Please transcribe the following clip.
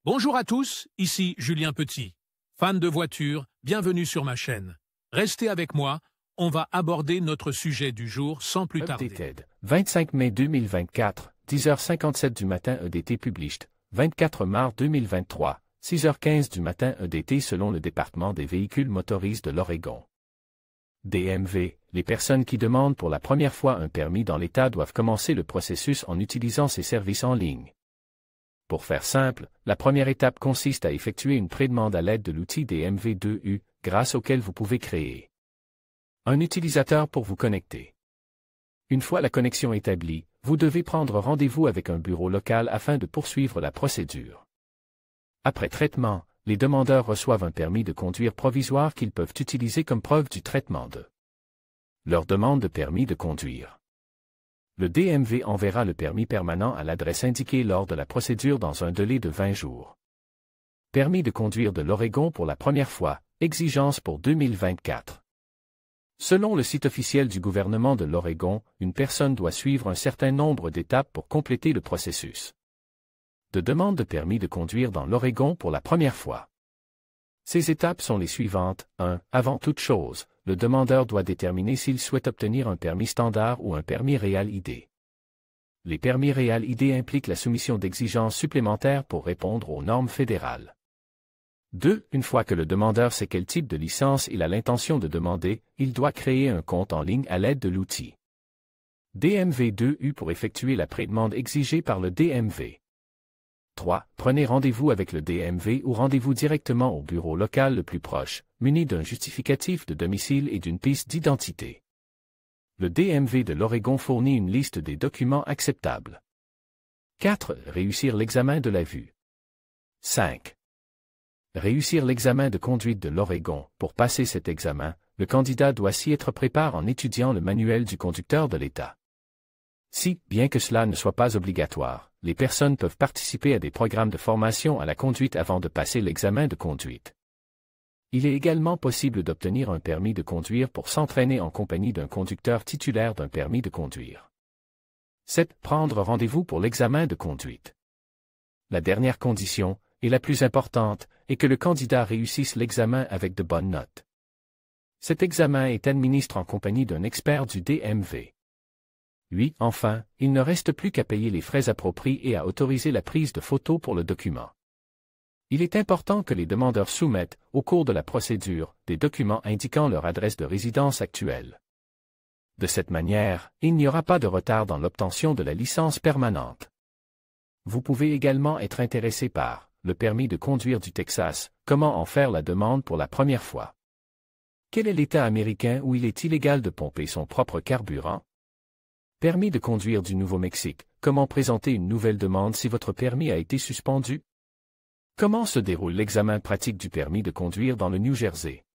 Bonjour à tous, ici Julien Petit. Fan de voitures, bienvenue sur ma chaîne. Restez avec moi, on va aborder notre sujet du jour sans plus tarder. Updated. 25 mai 2024, 10h57 du matin EDT published. 24 mars 2023, 6h15 du matin EDT selon le département des véhicules motorisés de l'Oregon. DMV, les personnes qui demandent pour la première fois un permis dans l'État doivent commencer le processus en utilisant ces services en ligne. Pour faire simple, la première étape consiste à effectuer une prédemande à l'aide de l'outil DMV2U, grâce auquel vous pouvez créer un utilisateur pour vous connecter. Une fois la connexion établie, vous devez prendre rendez-vous avec un bureau local afin de poursuivre la procédure. Après traitement, les demandeurs reçoivent un permis de conduire provisoire qu'ils peuvent utiliser comme preuve du traitement de leur demande de permis de conduire. Le DMV enverra le permis permanent à l'adresse indiquée lors de la procédure dans un délai de 20 jours. Permis de conduire de l'Oregon pour la première fois, exigence pour 2024. Selon le site officiel du gouvernement de l'Oregon, une personne doit suivre un certain nombre d'étapes pour compléter le processus de demande de permis de conduire dans l'Oregon pour la première fois. Ces étapes sont les suivantes. 1. Avant toute chose, le demandeur doit déterminer s'il souhaite obtenir un permis standard ou un permis Real ID. Les permis Real ID impliquent la soumission d'exigences supplémentaires pour répondre aux normes fédérales. 2. Une fois que le demandeur sait quel type de licence il a l'intention de demander, il doit créer un compte en ligne à l'aide de l'outil DMV2U pour effectuer la prédemande exigée par le DMV. 3. Prenez rendez-vous avec le DMV ou rendez-vous directement au bureau local le plus proche, muni d'un justificatif de domicile et d'une pièce d'identité. Le DMV de l'Oregon fournit une liste des documents acceptables. 4. Réussir l'examen de la vue. 5. Réussir l'examen de conduite de l'Oregon. Pour passer cet examen, le candidat doit s'y être préparé en étudiant le manuel du conducteur de l'État. Si, bien que cela ne soit pas obligatoire, les personnes peuvent participer à des programmes de formation à la conduite avant de passer l'examen de conduite. Il est également possible d'obtenir un permis de conduire pour s'entraîner en compagnie d'un conducteur titulaire d'un permis de conduire. 7. Prendre rendez-vous pour l'examen de conduite. La dernière condition, et la plus importante, est que le candidat réussisse l'examen avec de bonnes notes. Cet examen est administré en compagnie d'un expert du DMV. 8. Enfin, il ne reste plus qu'à payer les frais appropriés et à autoriser la prise de photos pour le document. Il est important que les demandeurs soumettent, au cours de la procédure, des documents indiquant leur adresse de résidence actuelle. De cette manière, il n'y aura pas de retard dans l'obtention de la licence permanente. Vous pouvez également être intéressé par le permis de conduire du Texas. Comment en faire la demande pour la première fois? Quel est l'État américain où il est illégal de pomper son propre carburant? Permis de conduire du Nouveau-Mexique. Comment présenter une nouvelle demande si votre permis a été suspendu? Comment se déroule l'examen pratique du permis de conduire dans le New Jersey?